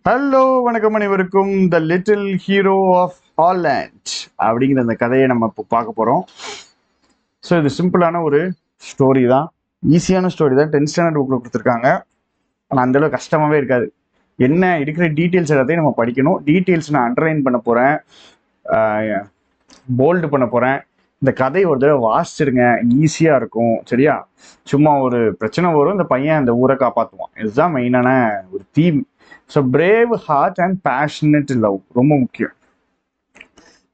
Hello வணக்கம் அனைவருக்கும் the little hero of Holland அப்படிங்கிற அந்த கதையை நம்ம இப்போ பார்க்க போகிறோம். ஸோ இது சிம்பிளான ஒரு ஸ்டோரி தான், ஈஸியான ஸ்டோரி தான். 10th ஸ்டாண்டர்ட் புக்கில் கொடுத்துருக்காங்க. ஆனால் அந்தளவு கஷ்டமாகவே இருக்காது. என்ன இருக்கிற டீட்டெயில்ஸ் எல்லாத்தையும் நம்ம படிக்கணும். டீட்டெயில்ஸ் நான் அண்டர்லைன் பண்ண போகிறேன், போல்டு பண்ண போகிறேன். இந்த கதை ஒரு தடவை வாசிச்சிருங்க, ஈஸியாக இருக்கும். சரியா? சும்மா ஒரு பிரச்சனை வரும், இந்த பையன் அந்த ஊரை காப்பாற்றுவான். இதுதான் மெயினான ஒரு theme. So brave heart and passionate love ரொம்ப முக்கியம்.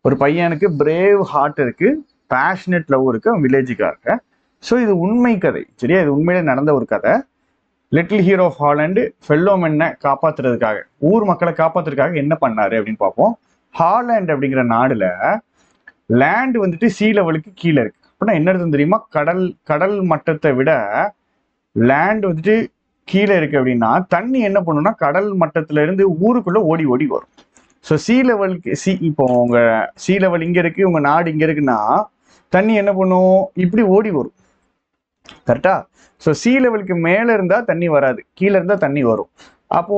ஒரு பையனுக்கு பிரேவ் ஹார்ட் இருக்கு, பேஷனட் லவ் இருக்கு, அவன் வில்லேஜுக்காக. ஸோ இது உண்மை கதை. சரியா? இது உண்மையில நடந்த ஒரு கதை. லிட்டில் ஹீரோ ஆஃப் ஹாலண்ட் ஃபெல்லோமென்னை காப்பாத்துறதுக்காக, ஊர் மக்களை காப்பாத்துறதுக்காக என்ன பண்ணாரு அப்படின்னு பார்ப்போம். ஹாலண்ட் அப்படிங்கிற நாடுல லேண்ட் வந்துட்டு சீ லெவலுக்கு கீழே இருக்கு. அப்படின்னா என்ன அர்த்தம் தெரியுமா? கடல் மட்டத்தை விட லேண்ட் வந்துட்டு கீழே இருக்கு அப்படின்னா தண்ணி என்ன பண்ணும்னா கடல் மட்டத்துல இருந்து ஊருக்குள்ள ஓடி ஓடி வரும். ஸோ சீ லெவலுக்கு இப்போ உங்க சீ லெவல் இங்க இருக்கு, உங்க நாடு இங்க இருக்குன்னா தண்ணி என்ன பண்ணும்? இப்படி ஓடி வரும். கரெக்டா? ஸோ சீ லெவலுக்கு மேல இருந்தா தண்ணி வராது, கீழே இருந்தா தண்ணி வரும். அப்போ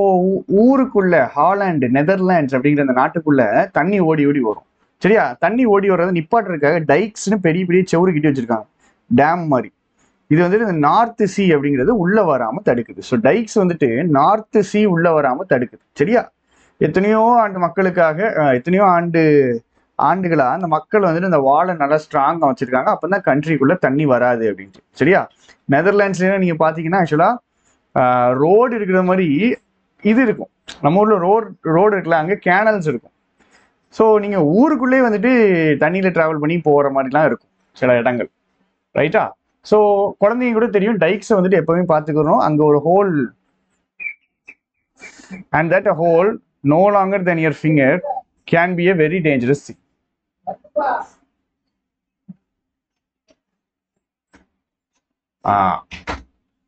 ஊருக்குள்ள ஹாலாண்டு, நெதர்லாண்ட்ஸ் அப்படிங்கிற அந்த நாட்டுக்குள்ள தண்ணி ஓடி ஓடி வரும். சரியா? தண்ணி ஓடி வர்றதை நிப்பாட்டுறதுக்காக டைக்ஸ்னு பெரிய பெரிய செவுரு கிட்டி வச்சிருக்காங்க, டேம் மாதிரி. இது வந்துட்டு இந்த நார்த் சி அப்படிங்கிறது உள்ள வராம தடுக்குது. ஸோ டைக்ஸ் வந்துட்டு நார்த் சி உள்ள வராம தடுக்குது. சரியா? எத்தனையோ ஆண்டு மக்களுக்காக, எத்தனையோ ஆண்டுகளா அந்த மக்கள் வந்துட்டு இந்த வாலை நல்லா ஸ்ட்ராங்கா வச்சிருக்காங்க. அப்பதான் கண்ட்ரிக்குள்ள தண்ணி வராது அப்படின்ட்டு. சரியா? நெதர்லாண்ட்ஸ்ல நீங்க பாத்தீங்கன்னா ஆக்சுவலா ரோடு இருக்கிற மாதிரி இது இருக்கும். நம்ம ஊர்ல ரோடு இருக்குல்ல, அங்க கேனல்ஸ் இருக்கும். ஸோ நீங்க ஊருக்குள்ளே வந்துட்டு தண்ணியில டிராவல் பண்ணி போற மாதிரிலாம் இருக்கும் சில இடங்கள். ரைட்டா? ஸோ குழந்தைங்க கூட தெரியும், டைக்ஸை வந்துட்டு எப்பவுமே பார்த்துக்கணும். அங்கே ஒரு hole, and that hole no longer then your finger can be a very dangerous thing.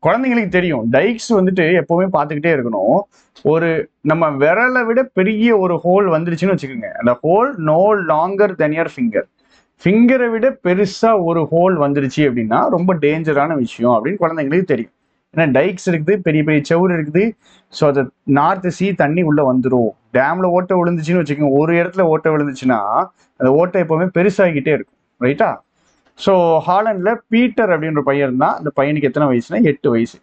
குழந்தைங்களுக்கு தெரியும், டைக்ஸ் வந்துட்டு எப்பவுமே பார்த்துக்கிட்டே இருக்கணும். ஒரு நம்ம விரலை விட பெரிய ஒரு ஹோல் வந்துருச்சுன்னு வச்சுக்கோங்க, அந்த hole no longer then your finger, ஃபிங்கரை விட பெருசா ஒரு ஹோல் வந்துருச்சு அப்படின்னா ரொம்ப டேஞ்சரான விஷயம் அப்படின்னு குழந்தைங்களுக்கு தெரியும். ஏன்னா டைக்ஸ் இருக்குது, பெரிய பெரிய செவுரு இருக்குது. ஸோ அது நார்த் சி தண்ணி உள்ள வந்துடும். டேம்ல ஓட்டை விழுந்துச்சுன்னு வச்சுக்கோங்க, ஒரு இடத்துல ஓட்டை விழுந்துச்சுன்னா அந்த ஓட்டை எப்பவுமே பெருசாகிக்கிட்டே இருக்கும். ரைட்டா? ஸோ ஹாலண்ட்ல பீட்டர் அப்படின்ற பையன் இருந்தான். அந்த பையனுக்கு எத்தனை வயசுனா 8 வயசு.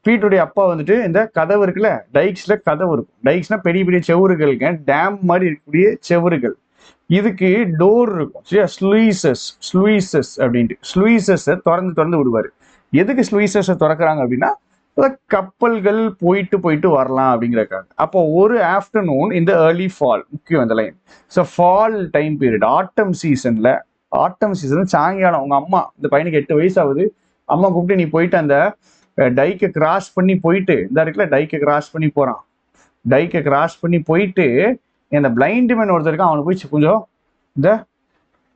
பீட்டருடைய அப்பா வந்துட்டு இந்த கதவு இருக்குல்ல, டைக்ஸ்ல கதவு இருக்கும். டைக்ஸ்னா பெரிய பெரிய செவுறுகளுங்க, டேம் மாதிரி இருக்கக்கூடிய செவுறுகள். இதுக்கு டோர் இருக்கும். சரியா? ஸ்லூயிசஸ் அப்படின்ட்டு ஸ்லூயிசஸை திறந்து விடுவாரு. எதுக்கு ஸ்லூயிசஸை திறக்கிறாங்க அப்படின்னா கப்பல்கள் போயிட்டு போயிட்டு வரலாம் அப்படிங்கிறக்காக. அப்போ ஒரு ஆஃப்டர்நூன் இந்த ஏர்லி ஃபால், முக்கியம் இந்த line. So fall time period, ஆட்டம் சீசன் சாயங்காலம் உங்க அம்மா, இந்த பையனுக்கு 8 வயசு ஆகுது, அம்மா கூப்பிட்டு நீ போயிட்டு அந்த டைக்கை கிராஸ் பண்ணி போயிட்டு, இந்த இருக்குல்ல டைக்கை கிராஸ் பண்ணி போறான், டைக்கை கிராஸ் பண்ணி போயிட்டு இந்த பிளைண்ட் மேன் ஒருத்தர் இருக்கான், அவனுக்கு போய் கொஞ்சம் இந்த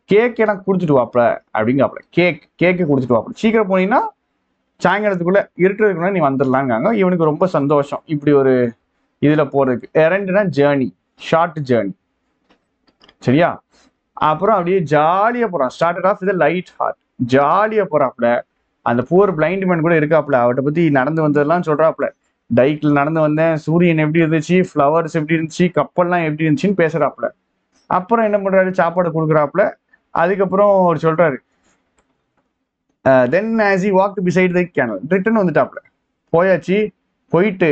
கேக் எனக்கு கொடுத்துட்டு வாப்ல அப்படிங்காப்ல. கேக்கு கொடுத்துட்டு வாப்ல, சீக்கிரம் போனீங்கன்னா சாயங்காலத்துக்குள்ள இருட்டுறதுக்குள்ள நீ வந்துடலாங்காங்க. இவனுக்கு ரொம்ப சந்தோஷம் இப்படி ஒரு இதுல போறதுக்கு. எரண்டுனா ஜேர்னி, ஷார்ட் ஜேர்னி. சரியா? அப்புறம் அப்படியே ஜாலியா போறான். Started off with light heart, ஜாலியா போறாப்ல. அந்த பூர் பிளைண்ட் மேன் கூட இருக்காப்ல, அவர்கிட்ட பத்தி நடந்து வந்ததெல்லாம் சொல்றாப்ல. டைக்ல நடந்து வந்தேன், சூரியன் எப்படி இருந்துச்சு, ஃப்ளவர்ஸ் எப்படி இருந்துச்சு, கப்பல்லாம் எப்படி இருந்துச்சுன்னு பேசுறாப்ல. அப்புறம் என்ன பண்றாரு, சாப்பாடு கொடுக்குறாப்ல. அதுக்கப்புறம் அவர் சொல்றாரு, then as he walked beside the canal, return வந்துட்டாப்ல. போயாச்சு, போயிட்டு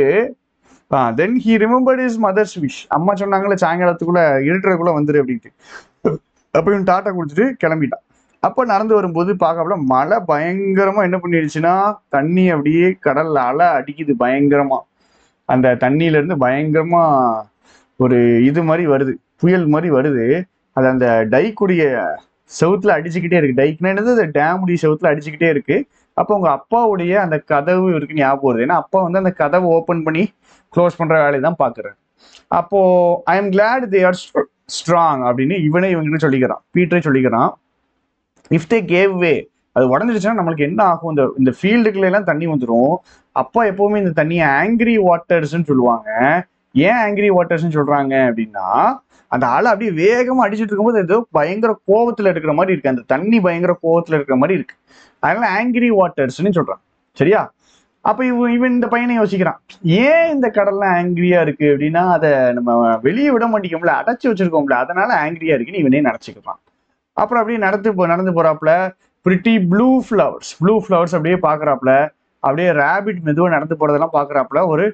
then he remembered his mother's wish, அம்மா சொன்னாங்களே சாயங்காலத்துக்குள்ள இருட்டுறதுக்குள்ள வந்துரு அப்படின்ட்டு. அப்ப இவன் டாட்டா கொடுத்துட்டு கிளம்பிட்டான். அப்ப நடந்து வரும்போது பார்க்கல, மழை பயங்கரமா என்ன பண்ணிடுச்சுன்னா தண்ணி அப்படியே கடல்ல அலை அடிக்குது பயங்கரமா. அந்த தண்ணியில இருந்து பயங்கரமா ஒரு இது மாதிரி வருது, புயல் மாதிரி வருது. அது அந்த டைக்குடைய செவுத்துல அடிச்சுக்கிட்டே இருக்கு. டைக்னா என்னது, அந்த டேமுடைய செவுத்துல அடிச்சுக்கிட்டே இருக்கு. அப்போ உங்க அப்பாவுடைய அந்த கதவு இருக்கு ஞாபகம் வருது. ஏன்னா அப்பா வந்து அந்த கதவை ஓப்பன் பண்ணி க்ளோஸ் பண்ற வேலையை தான் பாக்குறாரு. அப்போ ஐ am glad they are strong அப்படின்னு இவங்கிட்ட சொல்லிக்கிறான், பீட்டரே சொல்லிக்கிறான். இஃப் தே கேவ் வே, அது உடஞ்சிருச்சுன்னா நம்மளுக்கு என்ன ஆகும், இந்த ஃபீல்டுக்குள்ள எல்லாம் தண்ணி வந்துடும். அப்பா எப்பவுமே இந்த தண்ணியை ஆங்கிரி வாட்டர்ஸ்ன்னு சொல்லுவாங்க. ஏன் ஆங்கிரி வாட்டர்ஸ்ன்னு சொல்றாங்க அப்படின்னா, அந்த ஆளை அப்படியே வேகமா அடிச்சுட்டு இருக்கும்போது ஏதோ பயங்கர கோவத்துல இருக்கிற மாதிரி இருக்கு, அந்த தண்ணி பயங்கர கோவத்துல இருக்கிற மாதிரி இருக்கு. அதனால ஆங்கிரி வாட்டர்ஸ்ன்னு சொல்றாங்க. சரியா? அப்ப இவன் இந்த பையனை யோசிக்கிறான், ஏன் இந்த கடல்லாம் ஆங்கிரியா இருக்கு அப்படின்னா அதை நம்ம வெளியே விட மாட்டேங்கோம்ல, அடைச்சு வச்சிருக்கோம்ல, அதனால ஆங்கிரியா இருக்குன்னு இவனே நினைச்சுக்கலாம். அப்புறம் அப்படியே நடந்து போறாப்புல பிரிட்டி ப்ளூ ஃப்ளவர்ஸ் அப்படியே பாக்குறாப்புல, அப்படியே ரேபிட் மெதுவா நடந்து போறதெல்லாம் பாக்குறாப்புல, ஒரு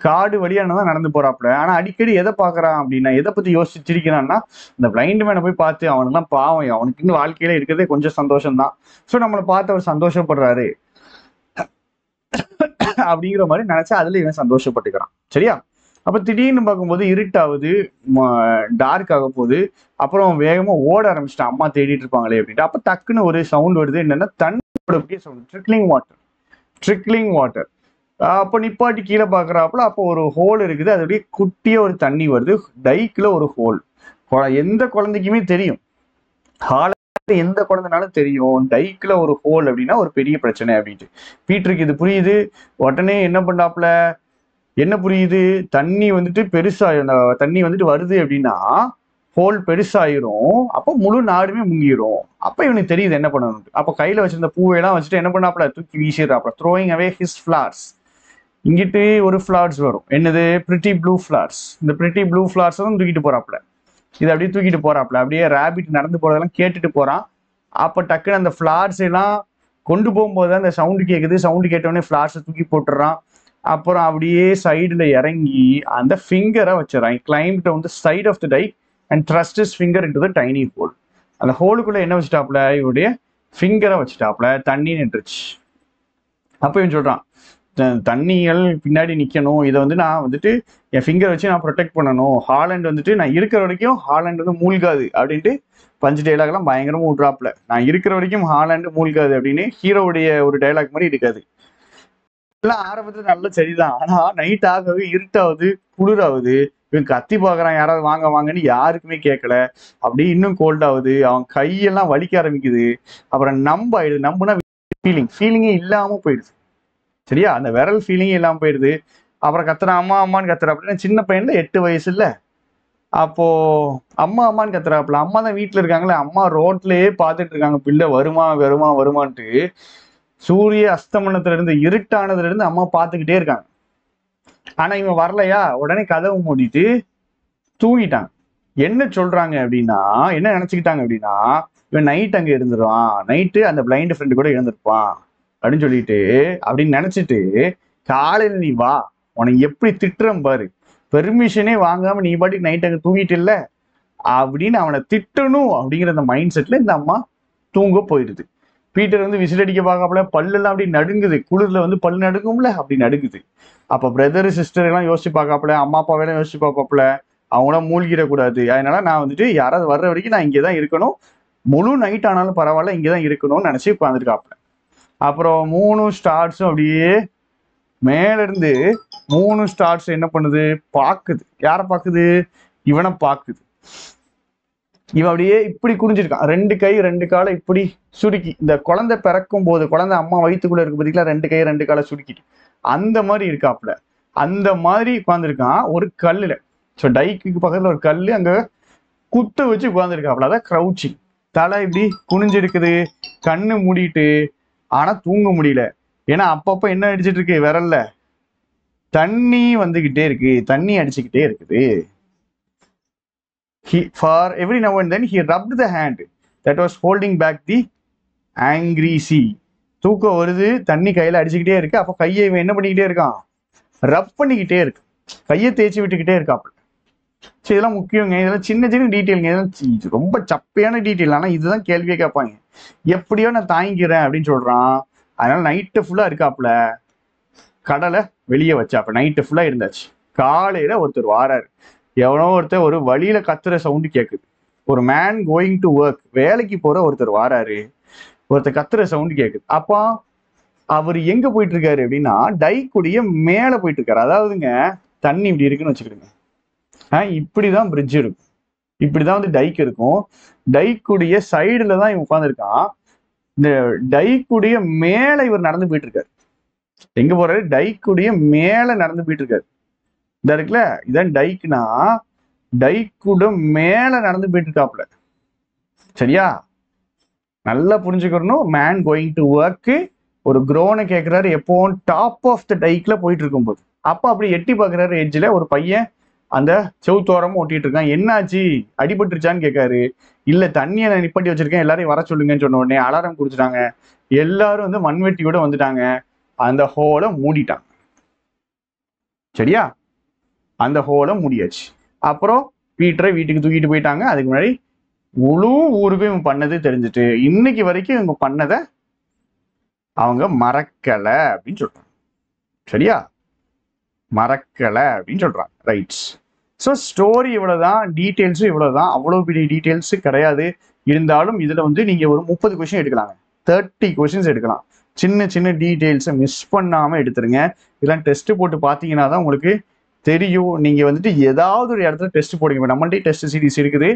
காடு வழியானதான் நடந்து போறாப்புல. ஆனா அடிக்கடி எதை பாக்குறான் அப்படின்னா, எதை பத்தி யோசிச்சிருக்கிறான்னா, இந்த பிளைண்ட் மேனை போய் பார்த்து அவனுக்குலாம் பாவம், அவனுக்கு இன்னும் வாழ்க்கையில இருக்கிறதே கொஞ்சம் சந்தோஷம் தான், ஸோ நம்மளை பார்த்து அவர் சந்தோஷப்படுறாரு அப்படிங்கிற மாதிரி நினைச்சா அதுல இவன் சந்தோஷப்பட்டுக்கிறான். சரியா? அப்ப திடீர்னு பார்க்கும்போது இருட்டாவது, டார்க் ஆக போகுது. அப்புறம் வேகமா ஓட ஆரம்பிச்சிட்டான், அம்மா தேடிட்டு இருப்பாங்களே அப்படின்ட்டு. அப்ப டக்குன்னு ஒரு சவுண்ட் வருது, என்னன்னா தண்ணியோட சவுண்ட், ட்ரிக்லிங் வாட்டர். அப்ப நிப்பாட்டி கீழே பாக்குறாப்புல, அப்போ ஒரு ஹோல் இருக்குது, அது அப்படியே குட்டியா ஒரு தண்ணி வருது, டைக்ல ஒரு ஹோல். எந்த குழந்தைக்குமே தெரியும், எந்த குழந்தைனாலும் தெரியும், டைக்ல ஒரு ஹோல் அப்படின்னா ஒரு பெரிய பிரச்சனை அப்படின்ட்டு. பீட்டருக்கு இது புரியுது. உடனே என்ன பண்ணாப்புல, என்ன புரியுது, தண்ணி வந்துட்டு பெருசா, தண்ணி வந்துட்டு வருது அப்படின்னா ஹோல் பெருசாயிரும், அப்போ முழு நாடுமே முங்கிரும். அப்ப இவனுக்கு தெரியுது என்ன பண்ணணும். அப்ப கையில வச்சிருந்த பூவையெல்லாம் வச்சுட்டு என்ன பண்ணாப்புல, தூக்கி வீசிடுறாப்புல, த்ரோயிங் அவே ஹிஸ் ஃபிளார்ஸ். இங்கிட்டு ஒரு ஃபிளார்ஸ் வரும், என்னது, பிரிட்டி ப்ளூ ஃபிளார்ஸ். இந்த பிரிட்டி ப்ளூ ஃபிளார்ஸ் தான் தூக்கிட்டு போறாப்புல. இது அப்படியே தூக்கிட்டு போறாப்புல, அப்படியே ரேபிட் நடந்து போறதெல்லாம் கேட்டுட்டு போறான். அப்ப டக்குன்னு அந்த ஃபிளார்ஸ் எல்லாம் கொண்டு போகும்போது அந்த சவுண்டு கேட்குது, சவுண்டு கேட்டோடனே ஃபிளார்ஸை தூக்கி போட்டுறான். அப்புறம் அப்படியே சைடுல இறங்கி அந்த ஃபிங்கரை வச்சிடறான். Climb down the side of the dike and thrust his finger into the tiny hole. அந்த ஹோலுக்குள்ள என்ன வச்சுட்டாப்புல, இவருடைய ஃபிங்கரை வச்சுட்டாப்புல, தண்ணி நின்றுச்சு. அப்ப இவன் சொல்றான், தண்ணிகள் பின்னாடி நிக்கணும், இதை வந்து நான் வந்துட்டு என் ஃபிங்கர் வச்சு நான் ப்ரொடெக்ட் பண்ணணும், ஹாலண்ட் வந்துட்டு நான் இருக்கிற வரைக்கும் ஹாலண்ட் வந்து மூழ்காது அப்படின்ட்டு பஞ்சு டைலாக் எல்லாம் பயங்கரமா விட்றாப்புல. நான் இருக்கிற வரைக்கும் ஹாலண்ட் மூழ்காது அப்படின்னு ஹீரோவுடைய ஒரு டைலாக் மாதிரி இருக்காது. எல்லாம் ஆரம்பத்துல நல்ல சரிதான், ஆனா நைட் ஆகவே இருட்டாவது, குளிராகுது, இவன் கத்தி பாக்குறான் யாராவது வாங்க வாங்கன்னு, யாருக்குமே கேட்கல. அப்படியே இன்னும் கோல்ட் ஆகுது, அவன் கையெல்லாம் வலிக்க ஆரம்பிக்குது. அப்புறம் ஆயிடுது, நம்புனா ஃபீலிங்கே இல்லாம போயிடுது. சரியா? அந்த விரல் ஃபீலிங்கே இல்லாம போயிடுது. அப்புறம் கத்துறான், அம்மா அம்மான்னு கத்துறா. அப்படின்னா சின்ன பையன்ல 8 வயசு இல்ல, அப்போ அம்மா அம்மான்னு கத்துறாப்புல. அம்மா தான் வீட்டுல இருக்காங்களே, அம்மா ரோட்லயே பாத்துட்டு இருக்காங்க, பிள்ளை வருமான்ட்டு. சூரிய அஸ்தமனத்துல இருந்து, இருட்டானதுல இருந்து அம்மா பாத்துக்கிட்டே இருக்காங்க. ஆனா இவன் வரலையா, உடனே கதவை மூடிட்டு தூங்கிட்டாங்க. என்ன சொல்றாங்க அப்படின்னா, என்ன நினைச்சுக்கிட்டாங்க அப்படின்னா, இவன் நைட் அங்க இருந்துருவான், நைட்டு அந்த பிளைண்ட் ஃப்ரெண்டு கூட இருந்திருப்பான் அப்படின்னு சொல்லிட்டு, அப்படின்னு நினைச்சிட்டு, காலையில நீ வா, உனக்கு எப்படி திட்டுறேன் பாரு, பெர்மிஷனே வாங்காம நீ பாட்டுக்கு நைட் அங்க தூங்கிட்டு இல்ல அப்படின்னு அவனை திட்டணும் அப்படிங்கிற அந்த மைண்ட் செட்ல இந்த அம்மா தூங்க போயிடுது. பீட்டர் வந்து விசில் அடிக்க பார்க்கல, பல்லெல்லாம் அப்படி நடுங்குது, குளிர்ல வந்து பல்லு நடுங்கும்ல, அப்படி நடுங்குது. அப்ப பிரதர் சிஸ்டர் எல்லாம் யோசிச்சு பார்க்காப்புல, அம்மா அப்பாவெல்லாம் யோசிச்சு பார்ப்பாப்புல, அவங்களாம் மூழ்கிடக்கூடாது, அதனால நான் வந்துட்டு யாராவது வர்ற வரைக்கும் நான் இங்கேதான் இருக்கணும், முழு நைட் ஆனாலும் பரவாயில்ல இங்கேதான் இருக்கணும்னு நினைச்சு உட்காந்துருக்காப்புல. அப்புறம் 3 ஸ்டார்ஸும் அப்படியே மேல இருந்து 3 ஸ்டார்ஸ் என்ன பண்ணுது, பாக்குது. யார பாக்குது, இவனை பாக்குது. இவன் அப்படியே இப்படி குனிஞ்சிருக்கான், 2 கை 2 காலை இப்படி சுருக்கி, இந்த குழந்தை பிறக்கும் போது குழந்தை அம்மா வயிற்றுக்குள்ள இருக்கு பார்த்தீங்களா, 2 கை 2 காலை சுருக்கிட்டு அந்த மாதிரி இருக்காப்புல. அந்த மாதிரி உட்கார்ந்துருக்கான் ஒரு கல்லுல. ஸோ டைக்கு பக்கத்துல ஒரு கல்லு, அங்க குத்த வச்சு உட்கார்ந்துருக்காப்புல. அதான் க்ரௌச்சிங். தலை இப்படி குனிஞ்சிருக்குது, கண்ணு மூடிட்டு, ஆனா தூங்க முடியல. ஏன்னா அப்பப்ப என்ன அடிச்சிட்டு இருக்கு விரல்ல, தண்ணி வந்துகிட்டே இருக்கு, தண்ணி அடிச்சுக்கிட்டே இருக்குது. For every now and then he rubbed the hand that was holding back the angry sea. தூக்கம் வருது, தண்ணி கையில அடிச்சுக்கிட்டே இருக்கு. அப்ப கையை இவன் என்ன பண்ணிக்கிட்டே இருக்கான், ரப் பண்ணிக்கிட்டே இருக்கு, கையை தேய்ச்சி விட்டுக்கிட்டே இருக்காப்புல. சரி, இதெல்லாம் முக்கியங்க, இதெல்லாம் சின்ன சின்ன டீட்டெயிலுங்க, இதெல்லாம் ரொம்ப சப்பையான டீட்டெயில். ஆனா இதுதான் கேள்வியே கேட்பாங்க. எப்படியோ நான் தாங்கிக்கிறேன் அப்படின்னு சொல்றான். அதனால நைட்டு ஃபுல்லா இருக்காப்புல, கடலை வெளியே வச்சாப்புல, நைட்டு ஃபுல்லா இருந்தாச்சு. காலையில ஒருத்தர் வாராரு, எவனோ ஒருத்தர் ஒரு வழியில கத்துற சவுண்டு கேட்குது. ஒரு மேன் கோயிங் டு ஒர்க், வேலைக்கு போற ஒருத்தர் வாராரு, ஒருத்தர் கத்துற சவுண்டு கேட்குது. அப்போ அவர் எங்க போயிட்டு இருக்காரு அப்படின்னா, டைக்குடைய மேல போயிட்டு இருக்காரு. அதாவதுங்க, தண்ணி இப்படி இருக்குன்னு வச்சுக்கிடுங்க, இப்படிதான் பிரிட்ஜ் இருக்கும், இப்படிதான் வந்து டைக் இருக்கும். டைக்குடைய சைடுல தான் இவன் உட்காந்துருக்கான். இந்த டைக்குடைய மேல இவர் நடந்து போயிட்டு இருக்காரு. எங்க போறாரு, டைக்குடைய மேல நடந்து போயிட்டு இருக்காரு. இந்த இருக்குல்ல, இதான் டைக்னா, டைக்குட மேல நடந்து போயிட்டு இருக்காப்புல. சரியா? நல்லா புரிஞ்சுக்கணும். மேன் கோயிங் டு ஒர்க், ஒரு குரோனை கேட்குறாரு, எப்போவும் டாப் ஆஃப் த டைக்ல போயிட்டு இருக்கும்போது. அப்போ அப்படி எட்டி பார்க்குறாரு, எட்ஜில் ஒரு பையன் அந்த செவுத்தோரமும் ஓட்டிட்டு இருக்கான். என்னாச்சு, அடிபட்டுருச்சான்னு கேட்காரு. இல்லை, தண்ணியை நான் நிப்பாட்டி வச்சிருக்கேன், எல்லாரையும் வர சொல்லுங்கன்னு சொன்ன உடனே அலாரம் கொடுத்துட்டாங்க. எல்லாரும் வந்து மண்வெட்டியோட வந்துட்டாங்க. அந்த ஹோலை மூடிட்டாங்க. சரியா, அந்த ஹோலை மூடியாச்சு. அப்புறம் பீட்டரை வீட்டுக்கு தூக்கிட்டு போயிட்டாங்க. அதுக்கு முன்னாடி முழு ஊருக்கும் இவங்க பண்ணது தெரிஞ்சுட்டு இன்னைக்கு வரைக்கும் இவங்க பண்ணதை அவங்க மறக்கல அப்படின்னு சொல்றாங்க. சரியா, மறக்கல அப்படின்னு சொல்றாங்க. ரைட்ஸ். ஸோ ஸ்டோரி இவ்வளவுதான், டீட்டெயில்ஸும் இவ்வளவுதான். அவ்வளோ பெரிய டீட்டெயில்ஸ் கிடையாது. இருந்தாலும் இதுல வந்து நீங்க ஒரு 30 கொஸ்டின் எடுக்கலாங்க, 30 கொஸ்டின்ஸ் எடுக்கலாம். சின்ன சின்ன டீட்டெயில்ஸை மிஸ் பண்ணாம எடுத்துருங்க. இதெல்லாம் டெஸ்ட் போட்டு பார்த்தீங்கன்னா தான் உங்களுக்கு தெரியும். நீங்க வந்துட்டு ஏதாவது ஒரு இடத்துல டெஸ்ட் போடுங்க. நம்மள்டே டெஸ்ட் சீரிஸ் இருக்குது.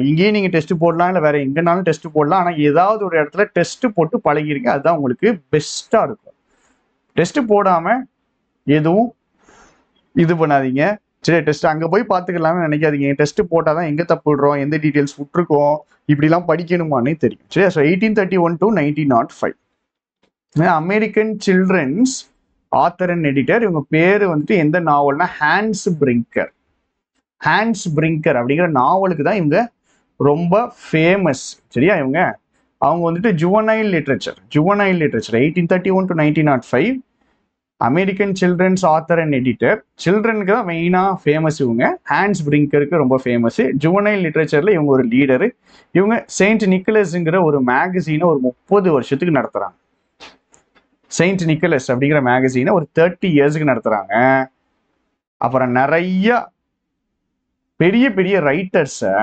இங்கேயும் நீங்க டெஸ்ட் போடலாம், இல்லை வேற எங்கேனாலும் டெஸ்ட் போடலாம். ஆனால் ஏதாவது ஒரு இடத்துல டெஸ்ட் போட்டு பழகிருங்க, அதுதான் உங்களுக்கு பெஸ்டா இருக்கும். டெஸ்ட் போடாம எதுவும் இது பண்ணாதீங்க. சரி, டெஸ்ட் அங்கே போய் பார்த்துக்கலாம்னு நினைக்காதீங்க. டெஸ்ட் போட்டால் தான் எங்கே தப்பு விடுறோம், எந்த டீட்டெயில்ஸ் விட்டுருக்கோம், இப்படிலாம் படிக்கணுமான்னு தெரியும். சரியா. So 1831 to 1905 American children's author and editor. இவங்க பேர் வந்துட்டு எந்த நாவல்னா ஹான்ஸ் பிரிங்கர். ஹான்ஸ் பிரிங்கர் அப்படிங்கிற நாவலுக்கு தான் இவங்க ரொம்ப ஃபேமஸ். சரியா. அவங்க வந்துட்டு juvenile literature 1831 to 1905 American children's author and editor. சில்ட்ரனுக்கு தான் மெயினாக ஃபேமஸ். இவங்க ஹான்ஸ் பிரிங்கருக்கு ரொம்ப ஃபேமஸ். ஜுவனைல் லிட்ரேச்சரில் இவங்க ஒரு லீடரு. இவங்க செயின்ட் நிக்கலஸ்ங்கிற ஒரு மேகசீனை ஒரு 30 வருஷத்துக்கு நடத்துகிறாங்க. செயின்ட் நிக்கலஸ் அப்படிங்கிற மேகசீனை ஒரு 30 இயர்ஸுக்கு நடத்துகிறாங்க. அப்புறம் நிறைய பெரிய பெரிய ரைட்டர்ஸை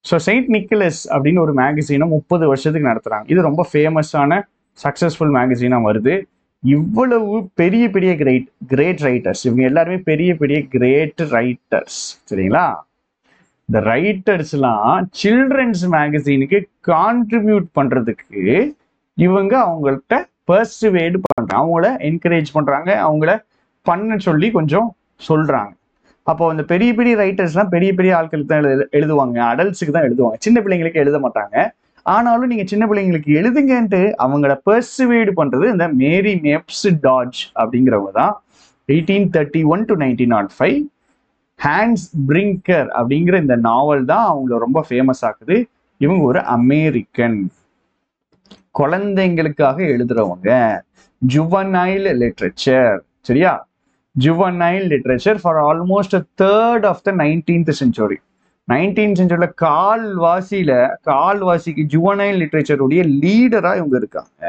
ஸோ செயின்ட் நிக்கலஸ் அப்படின்னு ஒரு மேகசீனை 30 வருஷத்துக்கு நடத்துகிறாங்க. இது ரொம்ப ஃபேமஸான சக்ஸஸ்ஃபுல் மேகசீனாக வருது. இவ்வளவு பெரிய பெரிய கிரேட் ரைட்டர்ஸ், இவங்க எல்லாருமே பெரிய பெரிய கிரேட் ரைட்டர்ஸ். சரிங்களா. இந்த ரைட்டர்ஸ்லாம் சில்ட்ரன்ஸ் மேகசீனுக்கு கான்ட்ரிபியூட் பண்ணுறதுக்கு இவங்க அவங்கள்ட்ட பர்சுவேட் பண்ணுறாங்க, அவங்கள என்கரேஜ் பண்ணுறாங்க, அவங்கள பண்ண சொல்லி கொஞ்சம் சொல்கிறாங்க. அப்போ அந்த பெரிய பெரிய ரைட்டர்ஸ்லாம் பெரிய பெரிய ஆட்களுக்கு தான் எழுதுவாங்க, அடல்ட்ஸுக்கு தான் எழுதுவாங்க, சின்ன பிள்ளைங்களுக்கு எழுத மாட்டாங்க. ஆனாலும் நீங்கள் சின்ன பிள்ளைங்களுக்கு எழுதுங்கன்ட்டு அவங்கள பர்சுவேட் பண்ணுறது இந்த மேரி மேப்ஸ் டாட்ஜ் அப்படிங்கிறவங்க தான். 1831 to 1905 ஹான்ஸ் பிரிங்கர் அப்படிங்கிற இந்த நாவல் தான் அவங்கள ரொம்ப ஃபேமஸ் ஆகுது. இவங்க ஒரு அமெரிக்கன், குழந்தைங்களுக்காக எழுதுறவங்க. Juvenile literature. சரியா. Juvenile literature for almost a third of the 19th century. 19th centuryல கால்வாசிக்கு ஜுவனைல் லிட்ரேச்சருடைய லீடரா இவங்க இருக்காங்க.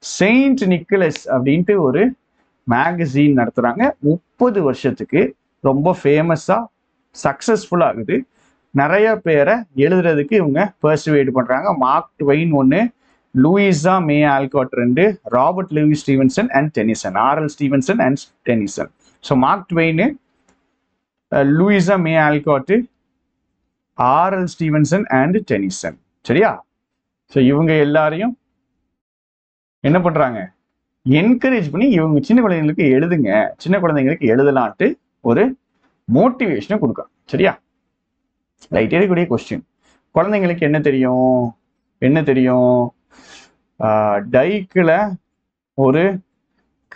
செயின்ட் நிக்கலஸ் அப்படின்ட்டு ஒரு மேகசீன் நடத்துறாங்க. 30 வருஷத்துக்கு ரொம்ப ஃபேமஸா சக்சஸ்ஃபுல் ஆகுது. நிறைய பேரை எழுதுறதுக்கு இவங்க பர்சுவேட் பண்றாங்க. மார்க் ட்வைன் ஒன்று, Louisa May Olcott 2, Robert Lewis Stevenson and Denison, RL Stevenson and Denison. So Mark Twain, Louisa May Olcott, RL Stevenson and Denison. சரியா. ஸோ இவங்க எல்லாரையும் என்ன பண்றாங்க, என்கரேஜ் பண்ணி இவங்க சின்ன குழந்தைங்களுக்கு எழுதுங்க, சின்ன குழந்தைங்களுக்கு எழுதலான்ட்டு ஒரு மோட்டிவேஷனை கொடுக்காங்க. சரியா. ரைட். இருக்கக்கூடிய கொஸ்டின், குழந்தைங்களுக்கு என்ன தெரியும்? டைக்கில் ஒரு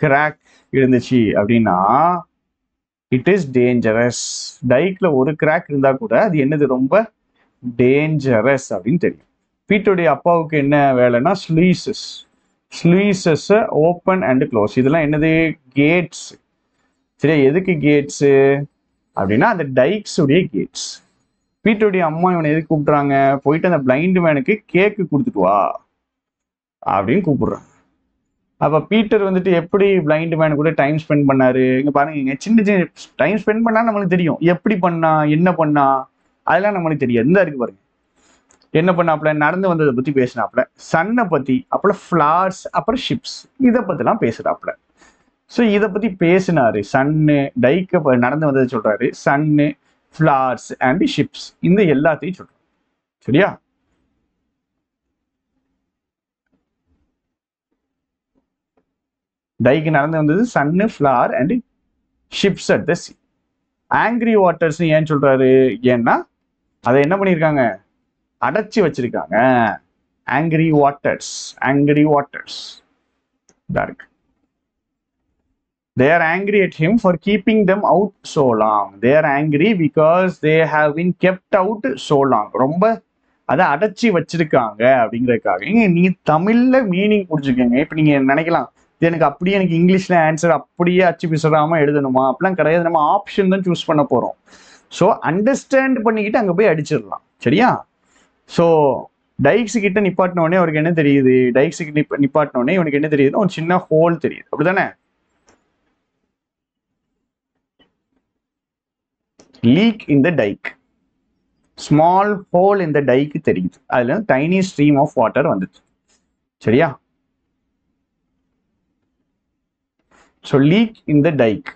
கிராக் இருந்துச்சு அப்படின்னா இட் இஸ் டேஞ்சரஸ். டைக்கில் ஒரு கிராக் இருந்தா கூட அது என்னது, ரொம்ப டேஞ்சரஸ் அப்படின்னு தெரியும். பீட்டருடைய அப்பாவுக்கு என்ன வேலைன்னா ஸ்லூயிசஸ் ஓப்பன் அண்ட் க்ளோஸ். இதெல்லாம் என்னது, கேட்ஸ். சரியா. எதுக்கு கேட்ஸு அப்படின்னா அந்த டைக்ஸ் உடைய கேட்ஸ். பீட்டருடைய அம்மா இவனை எதுக்கு கூப்பிட்றாங்க, போயிட்டு அந்த பிளைண்ட் மேனுக்கு கேக்கு கொடுத்துட்டு வா அப்படின்னு கூப்பிடுறாங்க. அப்போ பீட்டர் வந்துட்டு எப்படி பிளைண்ட் மேன் கூட டைம் ஸ்பெண்ட் பண்ணாரு, இங்க பாருங்க, சின்ன சின்ன டைம் ஸ்பெண்ட் பண்ணா நம்மளுக்கு தெரியும், எப்படி பண்ணா என்ன பண்ணா அதெல்லாம் நம்மளுக்கு தெரியாது. இந்த இருக்கு பாருங்க, என்ன பண்ணாப்புல, நடந்து வந்ததை பத்தி பேசினாப்புல, சன்னை பத்தி, அப்புறம் ஃபிளார்ஸ், அப்புறம் ஷிப்ஸ், இதை பத்திலாம் பேசுறாப்புல. ஸோ இதை பத்தி பேசினாரு. சன்னு டைக்க நடந்து வந்ததை சொல்றாரு, சன்னு, ஃபிளார்ஸ் அண்ட் ஷிப்ஸ், இந்த எல்லாத்தையும் சொல்றாரு. சரியா. டைக்கு நடந்து வந்தது சன்னு, flare and ships at the sea. Angry waters ஏன் சொல்றாரு, ஏன்னா அதை என்ன பண்ணியிருக்காங்க, அடைச்சி வச்சிருக்காங்க. Angry waters, angry waters dark. They are angry at him for keeping them out so long. They are angry because they have been kept out so long. ரொம்ப அதை அடைச்சி வச்சிருக்காங்க அப்படிங்கிறதுக்காக. நீங்க தமிழ்ல மீனிங் புரிஞ்சுக்கோங்க. இப்ப நீங்க நினைக்கலாம் இது எனக்கு அப்படியே எனக்கு இங்கிலீஷ்ல ஆன்சர் அப்படியே அச்சு பிசறாம எழுதணுமா, அப்படிலாம் கிடையாது. நம்ம ஆப்ஷன் தான் சூஸ் பண்ண போறோம். ஸோ அண்டர்ஸ்டாண்ட் பண்ணிக்கிட்டு அங்க போய் அடிச்சிடலாம். சரியா? ஸோ டைக்ஸ் கிட்ட நிப்பாட்டின உடனே அவருக்கு என்ன தெரியுது, டைக்ஸுக்கு நிப்பாட்டின உடனே இவனுக்கு என்ன தெரியுதுன்னா ஒரு சின்ன ஹோல் தெரியுது. அப்படிதானே? லீக் இன் த டைக், ஸ்மால் ஹோல் இந்த டைக்கு தெரியுது. அதுல டைனி ஸ்ட்ரீம் ஆஃப் வாட்டர் வந்துச்சு. சரியா? ஸோ லீக் இன் த டைக்.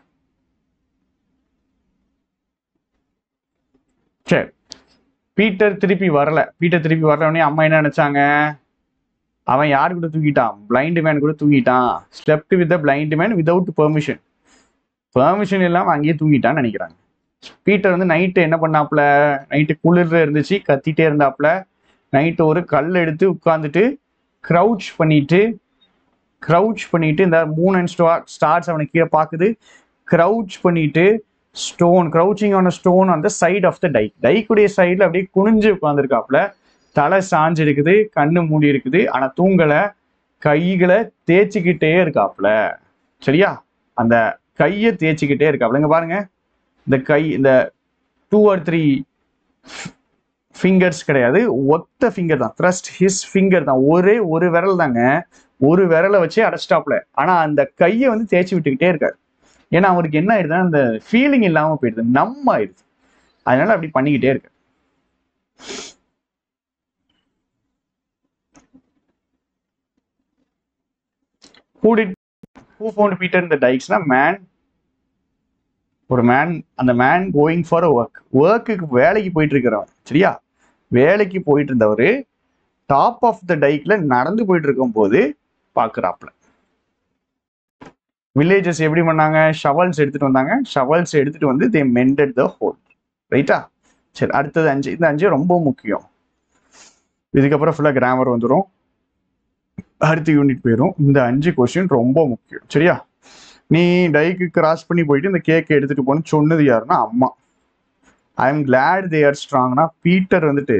சரி, பீட்டர் திருப்பி வரல. பீட்டர் திருப்பி வரலனே அம்மா என்ன நினைச்சாங்க, அவன் யாரு கூட தூக்கிட்டான், பிளைண்ட் மேன் கூட தூக்கிட்டான். Slept with blind man without permission, permission இல்லாம அங்கேயே தூங்கிட்டான்னு நினைக்கிறாங்க. பீட்டர் வந்து நைட்டு என்ன பண்ணாப்புல, நைட்டு குளிர்ல இருந்துச்சு, கத்திட்டே இருந்தாப்புல. நைட்டு ஒரு கல் எடுத்து உட்காந்துட்டு க்ரௌச் பண்ணிட்டு இந்த மூன் அண்ட் ஸ்டார்ஸ் அவனை கீழே பார்க்குது. க்ரௌச் பண்ணிட்டு stone, crouching on stone on the side of the dike, டைக்குடைய சைடில் அப்படியே குனிஞ்சு உட்காந்துருக்காப்புல. தலை சாஞ்சு இருக்குது, கண்ணு மூடி இருக்குது, ஆனா தூங்கலை. கைகளை தேய்ச்சிக்கிட்டே இருக்காப்புல. சரியா? அந்த கையை தேய்ச்சிக்கிட்டே இருக்காப்புல. இங்க பாருங்க, இந்த கை, இந்த 2 or 3 ஃபிங்கர்ஸ் கிடையாது, ஒத்த ஃபிங்கர் தான். த்ரஸ்ட் ஹிஸ் ஃபிங்கர் தான், ஒரே ஒரு விரல் தாங்க. ஒரு விரலை வச்சு அடைச்சிட்டாப்ல. ஆனா அந்த கையை வந்து தேய்ச்சி விட்டுக்கிட்டே இருக்காரு. ஏன்னா அவருக்கு என்ன ஆயிடுதுன்னா அந்த ஃபீலிங் இல்லாம போயிடுது, நம்ம ஆயிடுது. அதனால அப்படி பண்ணிக்கிட்டே இருக்கு. Who found Peter in the dikes? Man, ஒரு மேன். அந்த மேன் கோயிங் ஃபார் ஒர்க்குக்கு வேலைக்கு போயிட்டு இருக்கிறவன். சரியா? வேலைக்கு போயிட்டு இருந்தவர் டாப் ஆஃப் த டைக்ல நடந்து போயிட்டு இருக்கும் போது பாக்குறாப்ல. வில்லேஜஸ் எப்படி பண்ணாங்க, ஷவல்ஸ் எடுத்துட்டு வந்தாங்க. ஷவல்ஸ் எடுத்துட்டு வந்து they mended the hole. ரைட்டா? சரி, அடுத்தது 5. இந்த 5 ரொம்ப முக்கியம். இதுக்கப்புறம் ஃபுல்லா கிராமர் வந்துடும், அடுத்த யூனிட் போயிடும். இந்த 5 கொஸ்டின் ரொம்ப முக்கியம். சரியா? நீ டைக்கு கிராஸ் பண்ணி போயிட்டு இந்த கேக்கை எடுத்துட்டு போன்னு சொன்னது யாருன்னா அம்மா. I am glad they are ஸ்ட்ராங்னா பீட்டர் வந்துட்டு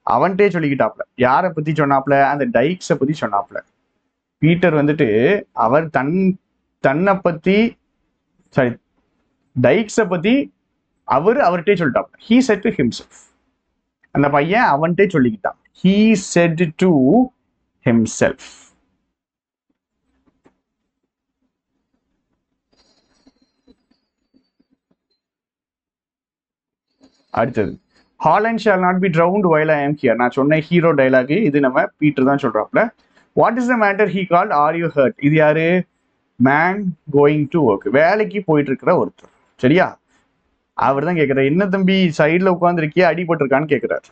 அவன்கிட்டே சொல்லிக்கிட்டாப்ல. யாரை பத்தி சொன்னாப்ல, அந்த டைக்ஸை பத்தி சொன்னாப்ல. பீட்டர் வந்துட்டு அவர் தன்னை பத்தி, சாரி, டைக்ஸை பத்தி அவர்கிட்டே சொல்லிட்டாப்ல. He said to himself. அந்த பையன் அவன்கிட்டே சொல்லிக்கிட்டான். He said to himself. அடுத்தது, Holland shall not be drowned while I am here. நான் சொன்ன ஹீரோ டைலாக் இது நம்ம பீட்டர் தான் சொல்றாப்ல. What is the matter he called are you hurt? இது யாரு? மேன் கோயிங் டு ஒர்க், வேலைக்கு போயிட்டு இருக்கிற ஒருத்தர். சரியா? அவர் தான் கேட்கிறார், என்ன தம்பி சைட்ல உட்காந்துருக்கிய, அடிபட்டிருக்கான்னு கேட்கிறார்.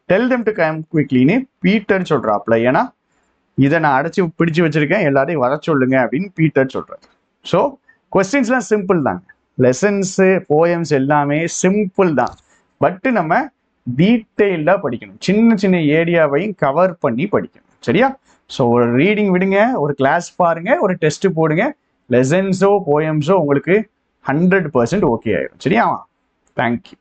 டெல் தெம் டு கம் குவிக்லின்னு பீட்டர் சொல்றாப்ல. ஏன்னா இதை நான் அடைச்சி பிடிச்சு வச்சிருக்கேன், எல்லாரையும் வர சொல்லுங்க அப்படின்னு பீட்டர் சொல்றாரு. ஸோ கொஸ்டின்ஸ்லாம் சிம்பிள் தாங்க. லெசன்ஸ், போயம்ஸ் எல்லாமே சிம்பிள் தான். பட் நம்ம டீட்டெயில்டா படிக்கணும், சின்ன சின்ன ஏரியாவையும் கவர் பண்ணி படிக்கணும். சரியா? ஸோ ஒரு ரீடிங் விடுங்க, ஒரு கிளாஸ் பாருங்க, ஒரு டெஸ்ட் போடுங்க, லெசன்ஸோ போயம்ஸோ உங்களுக்கு 100% ஓகே ஆயிடும். சரியா? தேங்க்யூ.